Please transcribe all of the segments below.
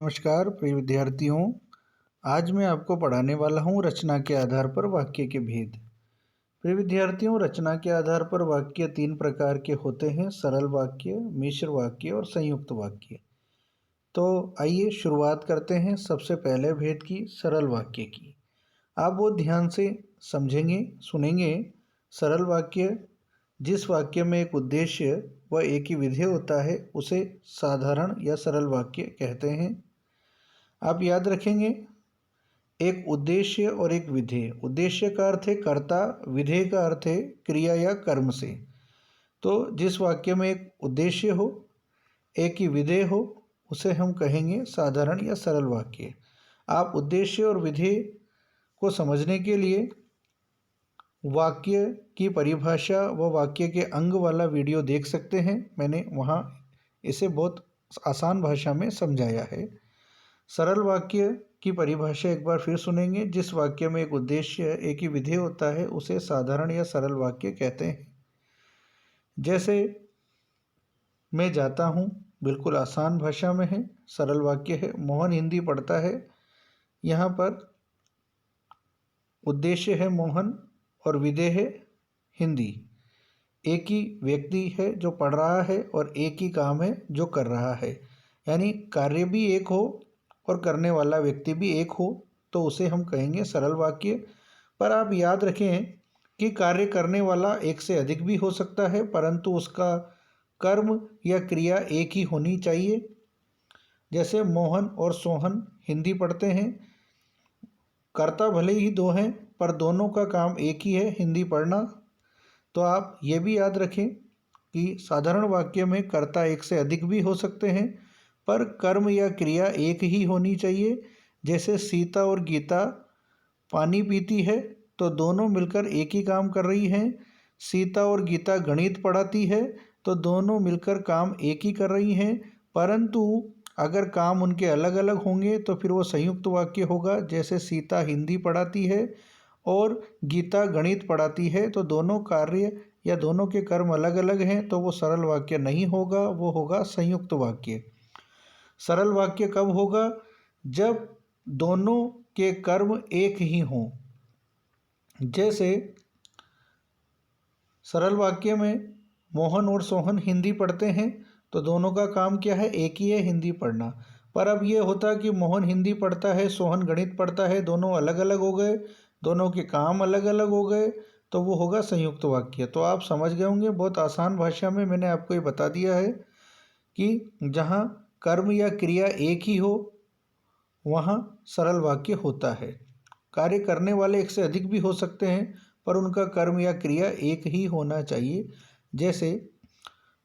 नमस्कार प्रिय विद्यार्थियों। आज मैं आपको पढ़ाने वाला हूँ रचना के आधार पर वाक्य के भेद। प्रिय विद्यार्थियों, रचना के आधार पर वाक्य तीन प्रकार के होते हैं: सरल वाक्य, मिश्र वाक्य और संयुक्त वाक्य। तो आइए शुरुआत करते हैं सबसे पहले भेद की, सरल वाक्य की। आप वो ध्यान से समझेंगे, सुनेंगे। सरल वाक्य, जिस वाक्य में एक उद्देश्य व एक ही विधेय होता है, उसे साधारण या सरल वाक्य कहते हैं। आप याद रखेंगे, एक उद्देश्य और एक विधेय। उद्देश्य का अर्थ है कर्ता, विधेय का अर्थ है क्रिया या कर्म से। तो जिस वाक्य में एक उद्देश्य हो, एक ही विधेय हो, उसे हम कहेंगे साधारण या सरल वाक्य। आप उद्देश्य और विधेय को समझने के लिए वाक्य की परिभाषा व वाक्य के अंग वाला वीडियो देख सकते हैं। मैंने वहाँ इसे बहुत आसान भाषा में समझाया है। सरल वाक्य की परिभाषा एक बार फिर सुनेंगे। जिस वाक्य में एक उद्देश्य, एक ही विधेय होता है, उसे साधारण या सरल वाक्य कहते हैं। जैसे मैं जाता हूँ, बिल्कुल आसान भाषा में है, सरल वाक्य है। मोहन हिंदी पढ़ता है, यहाँ पर उद्देश्य है मोहन और विधेय है हिंदी। एक ही व्यक्ति है जो पढ़ रहा है और एक ही काम है जो कर रहा है, यानी कार्य भी एक हो और करने वाला व्यक्ति भी एक हो, तो उसे हम कहेंगे सरल वाक्य। पर आप याद रखें कि कार्य करने वाला एक से अधिक भी हो सकता है, परंतु उसका कर्म या क्रिया एक ही होनी चाहिए। जैसे मोहन और सोहन हिंदी पढ़ते हैं, कर्ता भले ही दो हैं, पर दोनों का काम एक ही है, हिंदी पढ़ना। तो आप ये भी याद रखें कि साधारण वाक्य में कर्ता एक से अधिक भी हो सकते हैं, पर कर्म या क्रिया एक ही होनी चाहिए। जैसे सीता और गीता पानी पीती है, तो दोनों मिलकर एक ही काम कर रही हैं। सीता और गीता गणित पढ़ाती है, तो दोनों मिलकर काम एक ही कर रही हैं। परंतु अगर काम उनके अलग अलग होंगे तो फिर वो संयुक्त वाक्य होगा। जैसे सीता हिंदी पढ़ाती है और गीता गणित पढ़ाती है, तो दोनों कार्य या दोनों के कर्म अलग अलग हैं, तो वो सरल वाक्य नहीं होगा, वो होगा संयुक्त वाक्य। सरल वाक्य कब होगा? जब दोनों के कर्म एक ही हों। जैसे सरल वाक्य में मोहन और सोहन हिंदी पढ़ते हैं, तो दोनों का काम क्या है? एक ही है, हिंदी पढ़ना। पर अब ये होता कि मोहन हिंदी पढ़ता है, सोहन गणित पढ़ता है, दोनों अलग अलग हो गए, दोनों के काम अलग अलग हो गए, तो वो होगा संयुक्त वाक्य। तो आप समझ गए होंगे, बहुत आसान भाषा में मैंने आपको ये बता दिया है कि जहाँ कर्म या क्रिया एक ही हो, वहाँ सरल वाक्य होता है। कार्य करने वाले एक से अधिक भी हो सकते हैं, पर उनका कर्म या क्रिया एक ही होना चाहिए। जैसे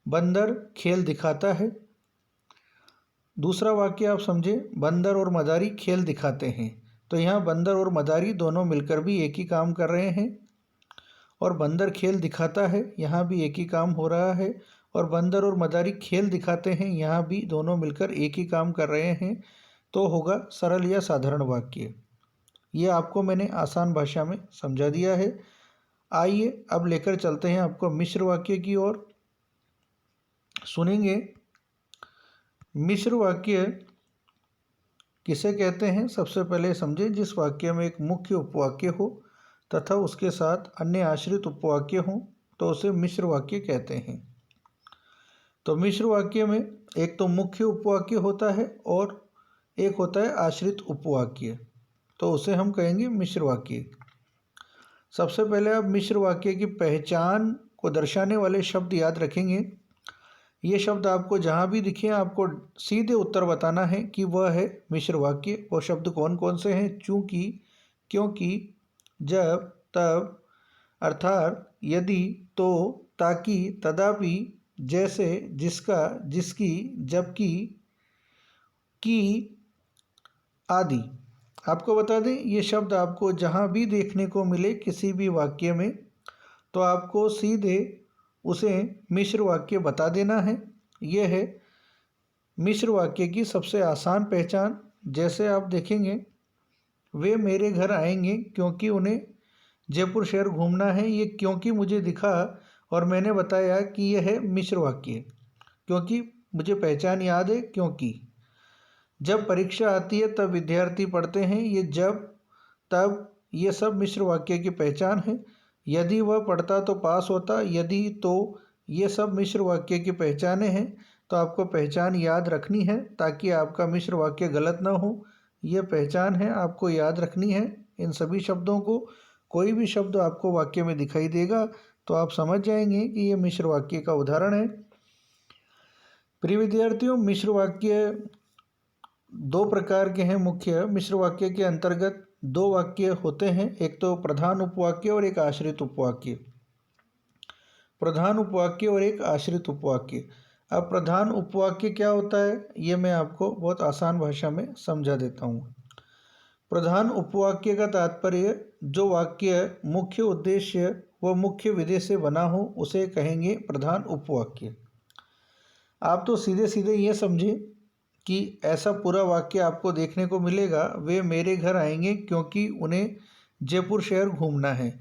बंदर खेल दिखाता है। दूसरा वाक्य आप समझे, बंदर और मदारी खेल दिखाते हैं। तो यहाँ बंदर और मदारी दोनों मिलकर भी एक ही काम कर रहे हैं। और बंदर खेल दिखाता है, यहाँ भी एक ही काम हो रहा है। और बंदर और मदारी खेल दिखाते हैं, यहाँ भी दोनों मिलकर एक ही काम कर रहे हैं। तो होगा सरल या साधारण वाक्य। ये आपको मैंने आसान भाषा में समझा दिया है। आइए अब लेकर चलते हैं आपको मिश्र वाक्य की ओर। सुनेंगे, मिश्र वाक्य किसे कहते हैं? सबसे पहले समझें, जिस वाक्य में एक मुख्य उपवाक्य हो तथा उसके साथ अन्य आश्रित उपवाक्य हों, तो उसे मिश्र वाक्य कहते हैं। तो मिश्र वाक्य में एक तो मुख्य उपवाक्य होता है और एक होता है आश्रित उपवाक्य, तो उसे हम कहेंगे मिश्र वाक्य। सबसे पहले आप मिश्र वाक्य की पहचान को दर्शाने वाले शब्द याद रखेंगे। ये शब्द आपको जहाँ भी दिखे, आपको सीधे उत्तर बताना है कि वह है मिश्र वाक्य। वो शब्द कौन कौन से हैं? चूँकि, क्योंकि, जब, तब, अर्थात, यदि, तो, ताकि, तदापि, जैसे, जिसका, जिसकी, जबकि, की आदि। आपको बता दें, ये शब्द आपको जहाँ भी देखने को मिले किसी भी वाक्य में, तो आपको सीधे उसे मिश्र वाक्य बता देना है। यह है मिश्र वाक्य की सबसे आसान पहचान। जैसे आप देखेंगे, वे मेरे घर आएंगे क्योंकि उन्हें जयपुर शहर घूमना है। ये क्योंकि मुझे दिखा और मैंने बताया कि यह है मिश्र वाक्य, क्योंकि मुझे पहचान याद है क्योंकि। जब परीक्षा आती है तब विद्यार्थी पढ़ते हैं। ये जब, तब, ये सब मिश्र वाक्य की पहचान है। यदि वह पढ़ता तो पास होता, यदि, तो, ये सब मिश्र वाक्य की पहचानें हैं। तो आपको पहचान याद रखनी है ताकि आपका मिश्र वाक्य गलत ना हो। ये पहचान है, आपको याद रखनी है इन सभी शब्दों को। कोई भी शब्द आपको वाक्य में दिखाई देगा तो आप समझ जाएंगे कि ये मिश्र वाक्य का उदाहरण है। प्रिय विद्यार्थियों, मिश्र वाक्य दो प्रकार के हैं। मुख्य मिश्र वाक्य के अंतर्गत दो वाक्य होते हैं, एक तो प्रधान उपवाक्य और एक आश्रित उपवाक्य। प्रधान उपवाक्य और एक आश्रित उपवाक्य। अब प्रधान उपवाक्य क्या होता है, ये मैं आपको बहुत आसान भाषा में समझा देता हूँ। प्रधान उपवाक्य का तात्पर्य जो वाक्य मुख्य उद्देश्य व मुख्य विधेय से बना हो उसे कहेंगे प्रधान उपवाक्य। आप तो सीधे सीधे ये समझें कि ऐसा पूरा वाक्य आपको देखने को मिलेगा, वे मेरे घर आएंगे क्योंकि उन्हें जयपुर शहर घूमना है।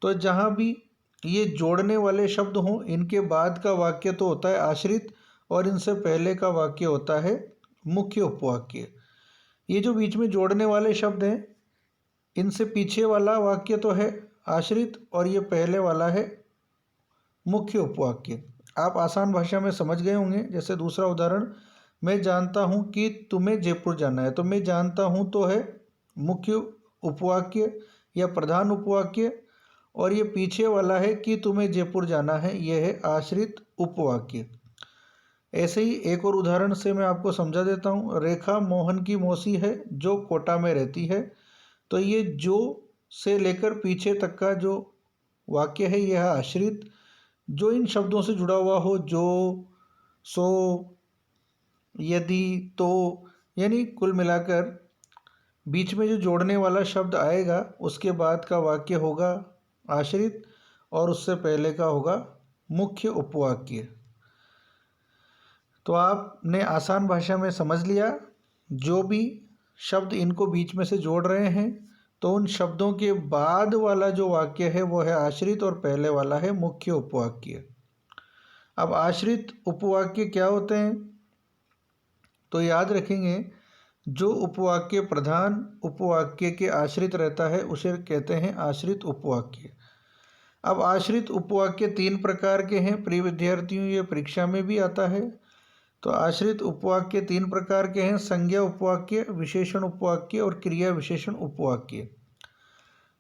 तो जहाँ भी ये जोड़ने वाले शब्द हों, इनके बाद का वाक्य तो होता है आश्रित और इनसे पहले का वाक्य होता है मुख्य उपवाक्य। ये जो बीच में जोड़ने वाले शब्द हैं, इनसे पीछे वाला वाक्य तो है आश्रित और ये पहले वाला है मुख्य उपवाक्य। आप आसान भाषा में समझ गए होंगे। जैसे दूसरा उदाहरण, मैं जानता हूँ कि तुम्हें जयपुर जाना है। तो मैं जानता हूँ तो है मुख्य उपवाक्य या प्रधान उपवाक्य, और ये पीछे वाला है कि तुम्हें जयपुर जाना है, यह है आश्रित उपवाक्य। ऐसे ही एक और उदाहरण से मैं आपको समझा देता हूँ। रेखा मोहन की मौसी है जो कोटा में रहती है। तो ये जो से लेकर पीछे तक का जो वाक्य है यह आश्रित, जो इन शब्दों से जुड़ा हुआ हो, जो, सो, यदि, तो, यानी कुल मिलाकर बीच में जो जोड़ने वाला शब्द आएगा उसके बाद का वाक्य होगा आश्रित और उससे पहले का होगा मुख्य उपवाक्य। तो आपने आसान भाषा में समझ लिया, जो भी शब्द इनको बीच में से जोड़ रहे हैं तो उन शब्दों के बाद वाला जो वाक्य है वो है आश्रित और पहले वाला है मुख्य उपवाक्य। अब आश्रित उपवाक्य क्या होते हैं, तो याद रखेंगे जो उपवाक्य प्रधान उपवाक्य के आश्रित रहता है उसे कहते हैं आश्रित उपवाक्य। अब आश्रित उपवाक्य तीन प्रकार के हैं। प्रिय विद्यार्थियों, ये परीक्षा में भी आता है। तो आश्रित उपवाक्य तीन प्रकार के हैं, संज्ञा उपवाक्य, विशेषण उपवाक्य और क्रिया विशेषण उपवाक्य।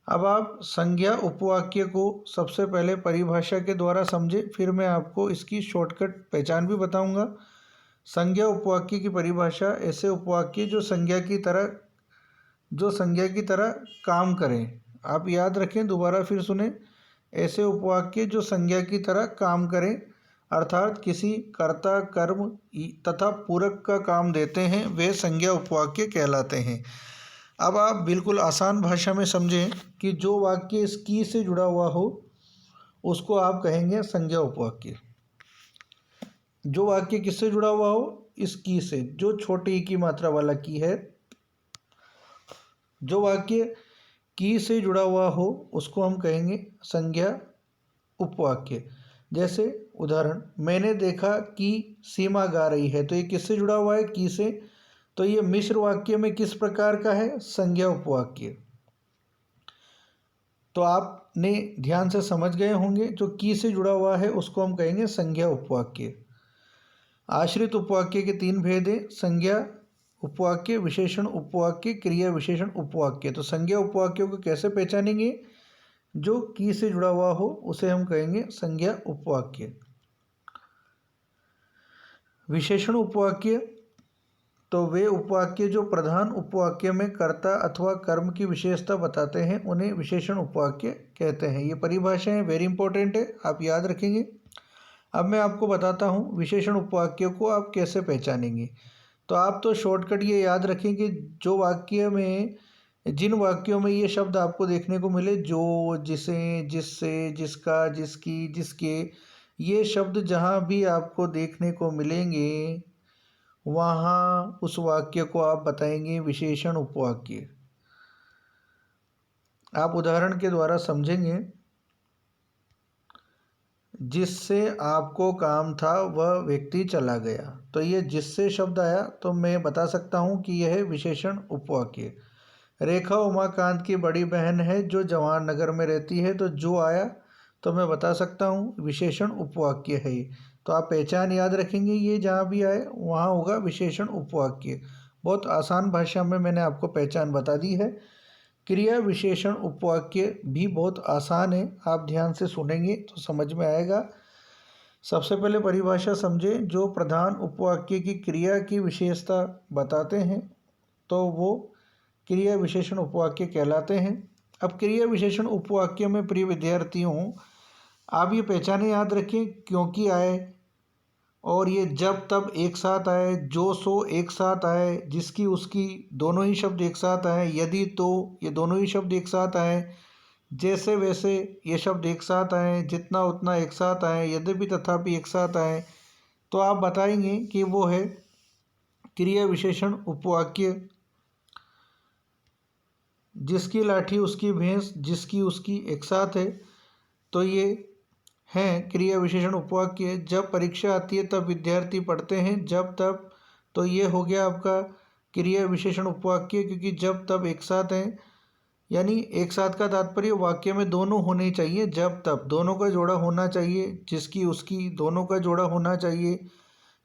अब आप संज्ञा उपवाक्य को सबसे पहले परिभाषा के द्वारा समझे, फिर मैं आपको इसकी शॉर्टकट पहचान भी बताऊंगा। संज्ञा उपवाक्य की परिभाषा, ऐसे उपवाक्य जो संज्ञा की तरह काम करें। आप याद रखें, दोबारा फिर सुने, ऐसे उपवाक्य जो संज्ञा की तरह काम करें, अर्थात किसी कर्ता, कर्म तथा पूरक का काम देते हैं, वे संज्ञा उपवाक्य कहलाते हैं। अब आप बिल्कुल आसान भाषा में समझें कि जो वाक्य इस की से जुड़ा हुआ हो उसको आप कहेंगे संज्ञा उपवाक्य। जो वाक्य किससे जुड़ा हुआ हो, इस की से, जो छोटी ई की मात्रा वाला की है, जो वाक्य की से जुड़ा हुआ हो उसको हम कहेंगे संज्ञा उपवाक्य। जैसे उदाहरण, मैंने देखा कि सीमा गा रही है। तो ये किससे जुड़ा हुआ है, की से। तो ये मिश्र वाक्य में किस प्रकार का है, संज्ञा उपवाक्य। तो आपने ध्यान से समझ गए होंगे, जो की से जुड़ा हुआ है उसको हम कहेंगे संज्ञा उपवाक्य। आश्रित उपवाक्य के तीन भेद हैं, संज्ञा उपवाक्य, विशेषण उपवाक्य, क्रिया विशेषण उपवाक्य। तो संज्ञा उपवाक्यों को कैसे पहचानेंगे, जो की से जुड़ा हुआ हो उसे हम कहेंगे संज्ञा उपवाक्य। विशेषण उपवाक्य, तो वे उपवाक्य जो प्रधान उपवाक्य में कर्ता अथवा कर्म की विशेषता बताते हैं उन्हें विशेषण उपवाक्य कहते हैं। ये परिभाषाएं वेरी इंपॉर्टेंट है, आप याद रखेंगे। अब मैं आपको बताता हूँ विशेषण उपवाक्यों को आप कैसे पहचानेंगे। तो आप तो शॉर्टकट ये याद रखें कि जो वाक्य में, जिन वाक्यों में ये शब्द आपको देखने को मिले, जो, जिसे, जिससे, जिसका, जिसकी, जिसके, ये शब्द जहाँ भी आपको देखने को मिलेंगे वहाँ उस वाक्य को आप बताएंगे विशेषण उपवाक्य। आप उदाहरण के द्वारा समझेंगे। जिससे आपको काम था वह व्यक्ति चला गया। तो ये जिससे शब्द आया तो मैं बता सकता हूँ कि यह है विशेषण उपवाक्य। रेखा उमाकांत की बड़ी बहन है जो जवाहर में रहती है, तो जो आया तो मैं बता सकता हूँ विशेषण उपवाक्य है। तो आप पहचान याद रखेंगे, ये जहाँ भी आए वहाँ होगा विशेषण उपवाक्य। बहुत आसान भाषा में मैंने आपको पहचान बता दी है। क्रिया विशेषण उपवाक्य भी बहुत आसान है, आप ध्यान से सुनेंगे तो समझ में आएगा। सबसे पहले परिभाषा समझें। जो प्रधान उपवाक्य की क्रिया की विशेषता बताते हैं तो वो क्रिया विशेषण उपवाक्य कहलाते हैं। अब क्रिया विशेषण उपवाक्य में प्रिय विद्यार्थियों, आप ये पहचाने याद रखें क्योंकि आए, और ये जब तब एक साथ आए, जो सो एक साथ आए, जिसकी उसकी दोनों ही शब्द एक साथ आए, यदि तो ये दोनों ही शब्द एक साथ आए, जैसे वैसे ये शब्द एक साथ आए, जितना उतना एक साथ आए, यद्यपि तथापि एक साथ आए, तो आप बताएंगे कि वो है क्रिया विशेषण उपवाक्य। जिसकी लाठी उसकी भैंस, जिसकी उसकी एक साथ है, तो ये हैं क्रिया विशेषण उपवाक्य। जब परीक्षा आती है तब विद्यार्थी पढ़ते हैं जब तब, तो ये हो गया आपका क्रिया विशेषण उपवाक्य, क्योंकि जब तब एक साथ हैं। यानी एक साथ का तात्पर्य वाक्य में दोनों होने चाहिए, जब तब दोनों का जोड़ा होना चाहिए, जिसकी उसकी दोनों का जोड़ा होना चाहिए,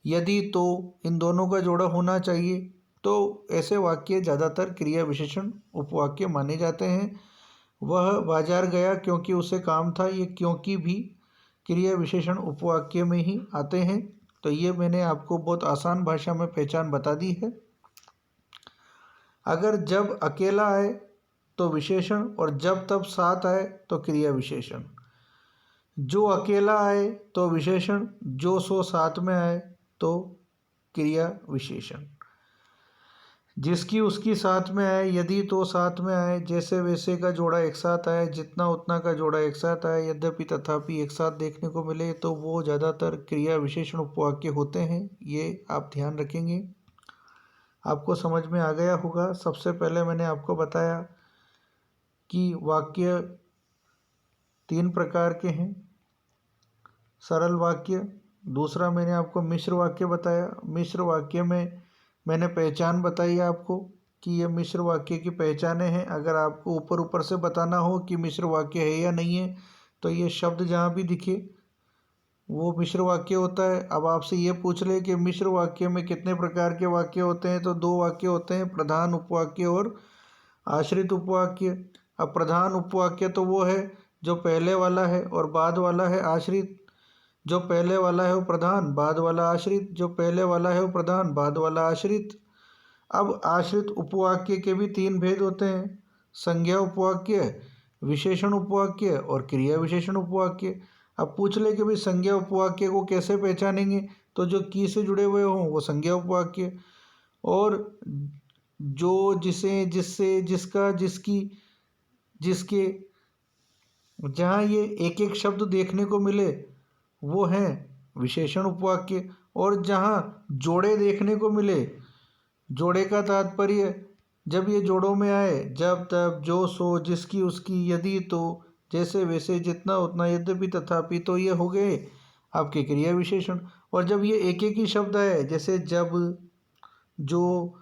यदि तो इन दोनों का जोड़ा होना चाहिए। तो ऐसे वाक्य ज़्यादातर क्रिया विशेषण उपवाक्य माने जाते हैं। वह बाजार गया क्योंकि उसे काम था, ये क्योंकि भी क्रिया विशेषण उपवाक्य में ही आते हैं। तो ये मैंने आपको बहुत आसान भाषा में पहचान बता दी है। अगर जब अकेला आए तो विशेषण, और जब तब साथ आए तो क्रिया विशेषण। जो अकेला आए तो विशेषण, जो सो साथ में आए तो क्रिया विशेषण। जिसकी उसकी साथ में आए, यदि तो साथ में आए, जैसे वैसे का जोड़ा एक साथ आए, जितना उतना का जोड़ा एक साथ आए, यद्यपि तथापि एक साथ देखने को मिले, तो वो ज़्यादातर क्रिया विशेषण उपवाक्य होते हैं। ये आप ध्यान रखेंगे। आपको समझ में आ गया होगा। सबसे पहले मैंने आपको बताया कि वाक्य तीन प्रकार के हैं। सरल वाक्य, दूसरा मैंने आपको मिश्र वाक्य बताया। मिश्र वाक्य में मैंने पहचान बताई आपको कि ये मिश्र वाक्य की पहचानें हैं। अगर आपको ऊपर ऊपर से बताना हो कि मिश्र वाक्य है या नहीं है, तो ये शब्द जहाँ भी दिखे वो मिश्र वाक्य होता है। अब आपसे ये पूछ ले कि मिश्र वाक्य में कितने प्रकार के वाक्य होते हैं, तो दो वाक्य होते हैं, प्रधान उपवाक्य और आश्रित उपवाक्य। अब प्रधान उपवाक्य तो वो है जो पहले वाला है और बाद वाला है आश्रित। जो पहले वाला है वो प्रधान, बाद वाला आश्रित। जो पहले वाला है वो प्रधान, बाद वाला आश्रित। अब आश्रित उपवाक्य के भी तीन भेद होते हैं, संज्ञा उपवाक्य, विशेषण उपवाक्य और क्रिया विशेषण उपवाक्य। अब पूछ ले कि भाई संज्ञा उपवाक्य को कैसे पहचानेंगे, तो जो की से जुड़े हुए हों वो संज्ञा उपवाक्य, और जो, जिसे, जिससे, जिसका, जिसकी, जिसके, जहाँ ये एक एक शब्द देखने को मिले वो हैं विशेषण उपवाक्य। और जहाँ जोड़े देखने को मिले, जोड़े का तात्पर्य जब ये जोड़ों में आए, जब तब, जो सो, जिसकी उसकी, यदि तो, जैसे वैसे, जितना उतना, यद्यपि तथापि, तो ये हो गए आपके क्रिया विशेषण। और जब ये एक एक ही शब्द आए, जैसे जब, जो,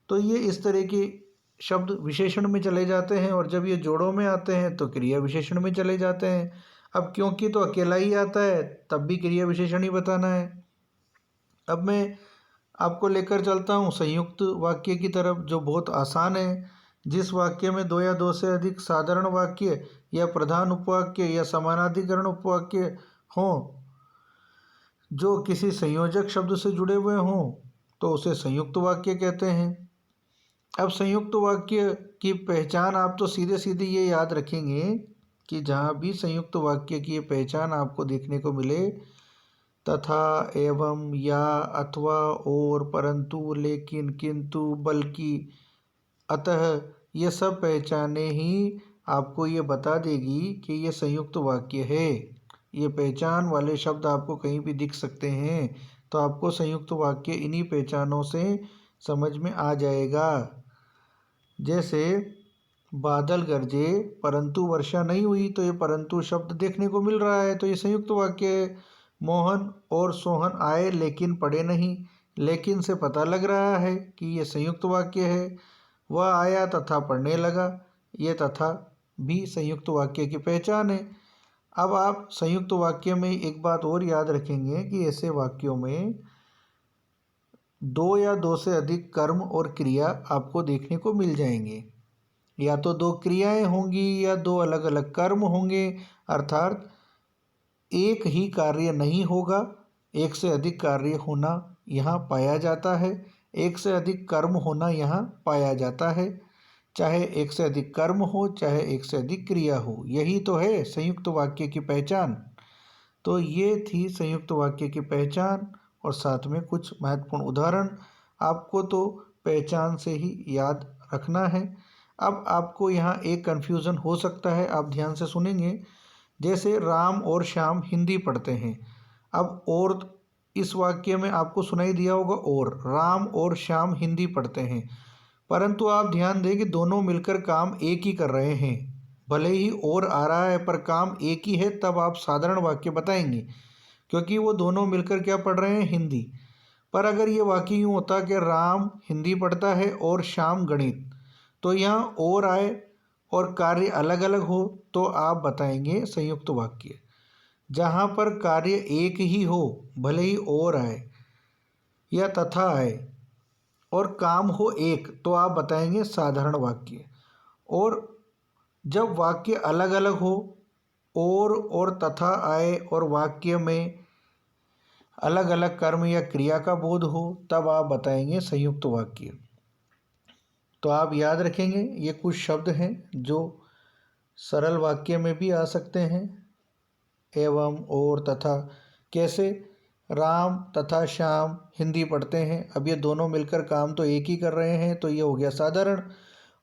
तो ये इस तरह के शब्द विशेषण में चले जाते हैं। और जब ये जोड़ों में आते हैं तो क्रिया विशेषण में चले जाते हैं। अब क्योंकि तो अकेला ही आता है, तब भी क्रिया विशेषण ही बताना है। अब मैं आपको लेकर चलता हूँ संयुक्त वाक्य की तरफ, जो बहुत आसान है। जिस वाक्य में दो या दो से अधिक साधारण वाक्य या प्रधान उपवाक्य या समानाधिकरण उपवाक्य हों, जो किसी संयोजक शब्द से जुड़े हुए हों, तो उसे संयुक्त वाक्य कहते हैं। अब संयुक्त वाक्य की पहचान आप तो सीधे सीधे ये याद रखेंगे कि जहाँ भी संयुक्त वाक्य की ये पहचान आपको देखने को मिले, तथा, एवं, या, अथवा, और, परंतु, लेकिन, किंतु, बल्कि, अतः, ये सब पहचाने ही आपको ये बता देगी कि ये संयुक्त वाक्य है। ये पहचान वाले शब्द आपको कहीं भी दिख सकते हैं, तो आपको संयुक्त वाक्य इन्हीं पहचानों से समझ में आ जाएगा। जैसे बादल गरजे परंतु वर्षा नहीं हुई, तो ये परंतु शब्द देखने को मिल रहा है, तो ये संयुक्त वाक्य है। मोहन और सोहन आए लेकिन पढ़े नहीं, लेकिन से पता लग रहा है कि ये संयुक्त वाक्य है। वह आया तथा पढ़ने लगा, ये तथा भी संयुक्त वाक्य की पहचान है। अब आप संयुक्त वाक्य में एक बात और याद रखेंगे कि ऐसे वाक्यों में दो या दो से अधिक कर्म और क्रिया आपको देखने को मिल जाएंगे। या तो दो क्रियाएं होंगी या दो अलग अलग कर्म होंगे, अर्थात एक ही कार्य नहीं होगा, एक से अधिक कार्य होना यहाँ पाया जाता है, एक से अधिक कर्म होना यहाँ पाया जाता है। चाहे एक से अधिक कर्म हो, चाहे एक से अधिक क्रिया हो, यही तो है संयुक्त वाक्य की पहचान। तो ये थी संयुक्त वाक्य की पहचान और साथ में कुछ महत्वपूर्ण उदाहरण आपको तो पहचान से ही याद रखना है। अब आपको यहाँ एक कन्फ्यूज़न हो सकता है, आप ध्यान से सुनेंगे। जैसे राम और श्याम हिंदी पढ़ते हैं। अब और इस वाक्य में आपको सुनाई दिया होगा, और राम और श्याम हिंदी पढ़ते हैं, परंतु आप ध्यान दें कि दोनों मिलकर काम एक ही कर रहे हैं। भले ही और आ रहा है पर काम एक ही है, तब आप साधारण वाक्य बताएंगे, क्योंकि वो दोनों मिलकर क्या पढ़ रहे हैं, हिंदी। पर अगर ये वाक्य यूँ होता कि राम हिंदी पढ़ता है और श्याम गणित, तो यहाँ और आए और कार्य अलग अलग हो, तो आप बताएंगे संयुक्त वाक्य। जहाँ पर कार्य एक ही हो, भले ही और आए या तथा आए, और काम हो एक, तो आप बताएंगे साधारण वाक्य। और जब वाक्य अलग अलग हो और तथा आए और वाक्य में अलग अलग कर्म या क्रिया का बोध हो, तब आप बताएंगे संयुक्त वाक्य। तो आप याद रखेंगे ये कुछ शब्द हैं जो सरल वाक्य में भी आ सकते हैं। एवं, और, तथा। कैसे? राम तथा श्याम हिंदी पढ़ते हैं, अब ये दोनों मिलकर काम तो एक ही कर रहे हैं, तो ये हो गया साधारण।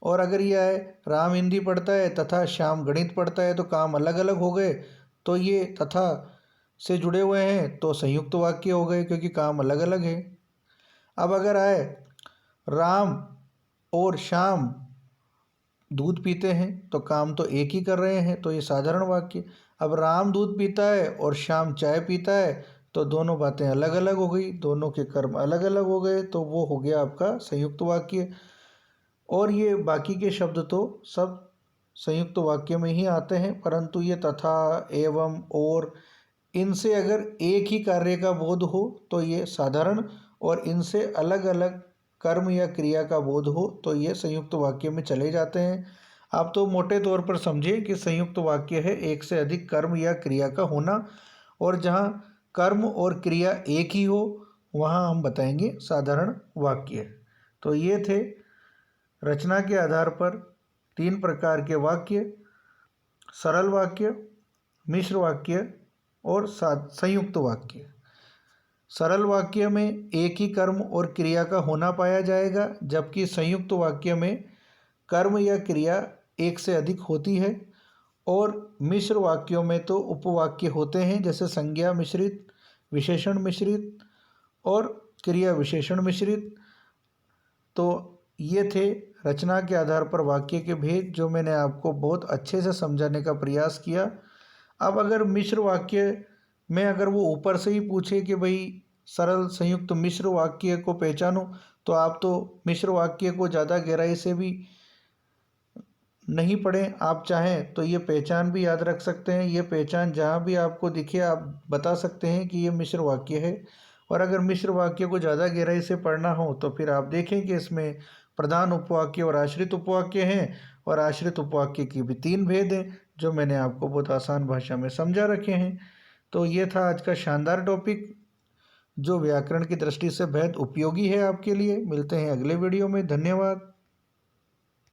और अगर ये आए राम हिंदी पढ़ता है तथा श्याम गणित पढ़ता है, तो काम अलग अलग हो गए, तो ये तथा से जुड़े हुए हैं, तो संयुक्त वाक्य हो गए क्योंकि काम अलग अलग है। अब अगर आए राम और श्याम दूध पीते हैं, तो काम तो एक ही कर रहे हैं, तो ये साधारण वाक्य। अब राम दूध पीता है और श्याम चाय पीता है, तो दोनों बातें अलग अलग हो गई, दोनों के कर्म अलग अलग हो गए, तो वो हो गया आपका संयुक्त वाक्य। और ये बाकी के शब्द तो सब संयुक्त वाक्य में ही आते हैं, परंतु ये तथा, एवं, और, इनसे अगर एक ही कार्य का बोध हो तो ये साधारण, और इनसे अलग अलग कर्म या क्रिया का बोध हो तो ये संयुक्त वाक्य में चले जाते हैं। आप तो मोटे तौर पर समझिए कि संयुक्त वाक्य है एक से अधिक कर्म या क्रिया का होना, और जहाँ कर्म और क्रिया एक ही हो वहाँ हम बताएंगे साधारण वाक्य। तो ये थे रचना के आधार पर 3 प्रकार के वाक्य: सरल वाक्य, मिश्र वाक्य और संयुक्त वाक्य। सरल वाक्य में एक ही कर्म और क्रिया का होना पाया जाएगा, जबकि संयुक्त वाक्य में कर्म या क्रिया एक से अधिक होती है। और मिश्र वाक्यों में तो उपवाक्य होते हैं, जैसे संज्ञा मिश्रित, विशेषण मिश्रित और क्रिया विशेषण मिश्रित। तो ये थे रचना के आधार पर वाक्य के भेद, जो मैंने आपको बहुत अच्छे से समझाने का प्रयास किया। अब अगर मिश्र वाक्य में अगर वो ऊपर से ही पूछे कि भाई सरल संयुक्त मिश्र वाक्य को पहचानो, तो आप तो मिश्र वाक्य को ज़्यादा गहराई से भी नहीं पढ़ें। आप चाहें तो ये पहचान भी याद रख सकते हैं। ये पहचान जहाँ भी आपको दिखे आप बता सकते हैं कि ये मिश्र वाक्य है। और अगर मिश्र वाक्य को ज़्यादा गहराई से पढ़ना हो तो फिर आप देखें कि इसमें प्रधान उपवाक्य और आश्रित उपवाक्य हैं, और आश्रित उपवाक्य की भी 3 भेद हैं, जो मैंने आपको बहुत आसान भाषा में समझा रखे हैं। तो ये था आज का शानदार टॉपिक, जो व्याकरण की दृष्टि से बेहद उपयोगी है आपके लिए। मिलते हैं अगले वीडियो में। धन्यवाद।